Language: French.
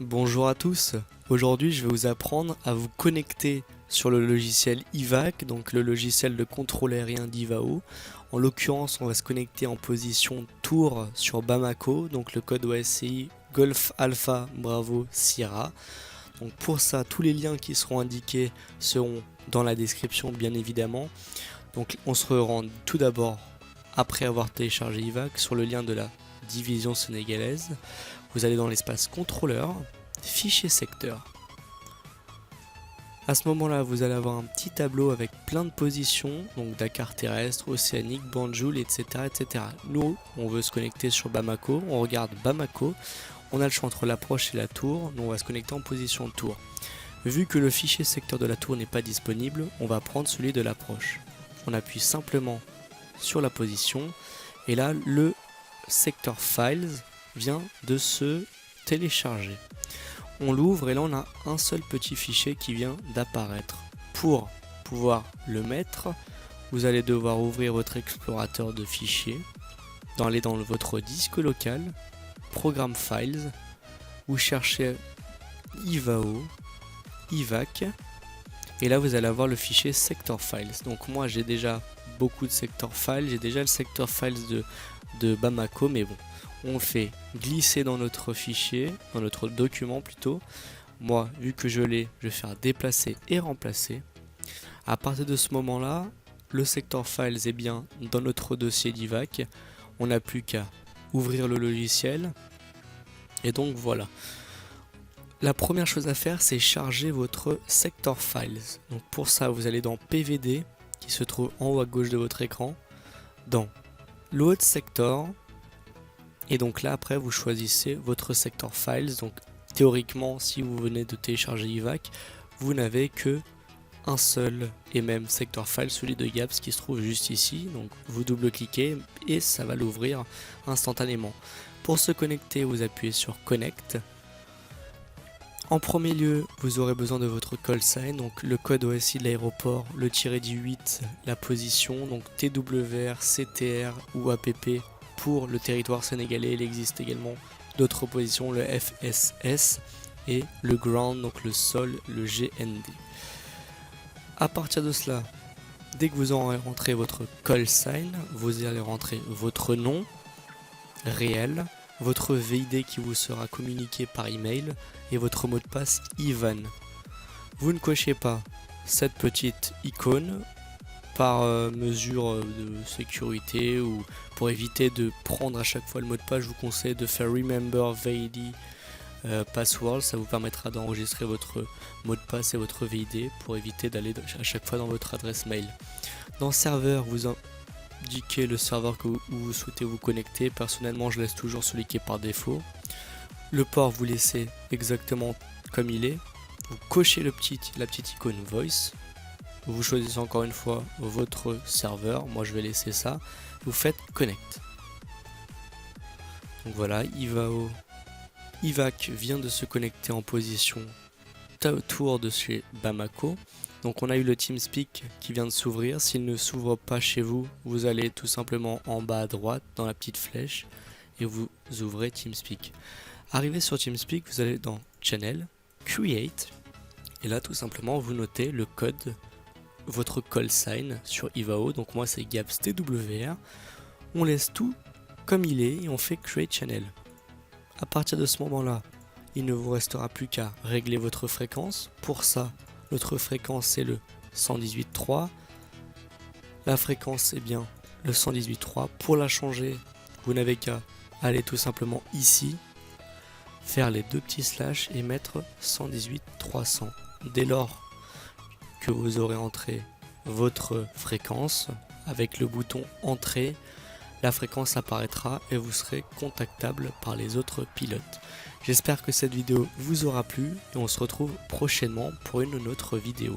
Bonjour à tous, aujourd'hui je vais vous apprendre à vous connecter sur le logiciel IVAC, donc le logiciel de contrôle aérien d'Ivao. En l'occurrence on va se connecter en position tour sur Bamako, donc le code OSCI Golf Alpha Bravo Sierra. Donc pour ça tous les liens qui seront indiqués seront dans la description bien évidemment. Donc on se rend tout d'abord, après avoir téléchargé IVAC, sur le lien de la division sénégalaise. Vous allez dans l'espace contrôleur, fichier secteur. À ce moment là vous allez avoir un petit tableau avec plein de positions, donc Dakar terrestre, océanique, Banjul, etc. Nous on veut se connecter sur Bamako, on regarde Bamako, on a le choix entre l'approche et la tour, nous on va se connecter en position tour. Vu que le fichier secteur de la tour n'est pas disponible, on va prendre celui de l'approche. On appuie simplement sur la position et là le sector files vient de se télécharger. On l'ouvre et là on a un seul petit fichier qui vient d'apparaître. Pour pouvoir le mettre, vous allez devoir ouvrir votre explorateur de fichiers, aller dans votre disque local, Programme Files, vous cherchez Ivao, IVAC, et là vous allez avoir le fichier Sector Files. Donc moi j'ai déjà beaucoup de Sector Files, j'ai déjà le Sector Files de Bamako, mais bon, on le fait glisser dans notre fichier, dans notre document plutôt. Moi, vu que je l'ai, je vais faire déplacer et remplacer. À partir de ce moment-là, le Sector Files est bien dans notre dossier d'IVAC. On n'a plus qu'à ouvrir le logiciel. Et donc voilà. La première chose à faire, c'est charger votre Sector Files. Donc pour ça, vous allez dans PVD, qui se trouve en haut à gauche de votre écran, dans Load Sector. Et donc là après vous choisissez votre sector files. Donc théoriquement si vous venez de télécharger IVAC, vous n'avez que un seul et même sector file, celui de GAPS qui se trouve juste ici. Donc vous double-cliquez et ça va l'ouvrir instantanément. Pour se connecter, vous appuyez sur Connect. En premier lieu, vous aurez besoin de votre call sign, donc le code OSI de l'aéroport, le -8, la position, donc TWR, CTR ou APP. Pour le territoire sénégalais, il existe également d'autres positions, le FSS et le ground, donc le sol, le GND. À partir de cela, dès que vous aurez rentré votre call sign, vous allez rentrer votre nom réel, votre VID qui vous sera communiqué par email et votre mot de passe IVAN. Vous ne cochez pas cette petite icône par mesure de sécurité ou pour éviter de prendre à chaque fois le mot de passe. Je vous conseille de faire Remember VID Password, ça vous permettra d'enregistrer votre mot de passe et votre VID pour éviter d'aller à chaque fois dans votre adresse mail. Dans serveur, vous indiquez le serveur où vous souhaitez vous connecter. Personnellement, je laisse toujours celui qui est par défaut. Le port, vous laissez exactement comme il est. Vous cochez la petite icône Voice. Vous choisissez encore une fois votre serveur, moi je vais laisser ça, vous faites Connect. Donc voilà, IVAC vient de se connecter en position tour de chez Bamako. Donc on a eu le TeamSpeak qui vient de s'ouvrir. S'il ne s'ouvre pas chez vous, vous allez tout simplement en bas à droite dans la petite flèche et vous ouvrez TeamSpeak. Arrivé sur TeamSpeak, vous allez dans Channel, Create, et là tout simplement vous notez le code, votre call sign sur Ivao, donc moi c'est GAPS TWR. On laisse tout comme il est et on fait Create Channel. À partir de ce moment là, il ne vous restera plus qu'à régler votre fréquence. Pour ça, notre fréquence c'est le 118.3. La fréquence est bien le 118.3. Pour la changer, vous n'avez qu'à aller tout simplement ici, faire les deux petits slash et mettre 118.300. Dès lors que vous aurez entré votre fréquence avec le bouton entrée, la fréquence apparaîtra et vous serez contactable par les autres pilotes. J'espère que cette vidéo vous aura plu et on se retrouve prochainement pour une autre vidéo.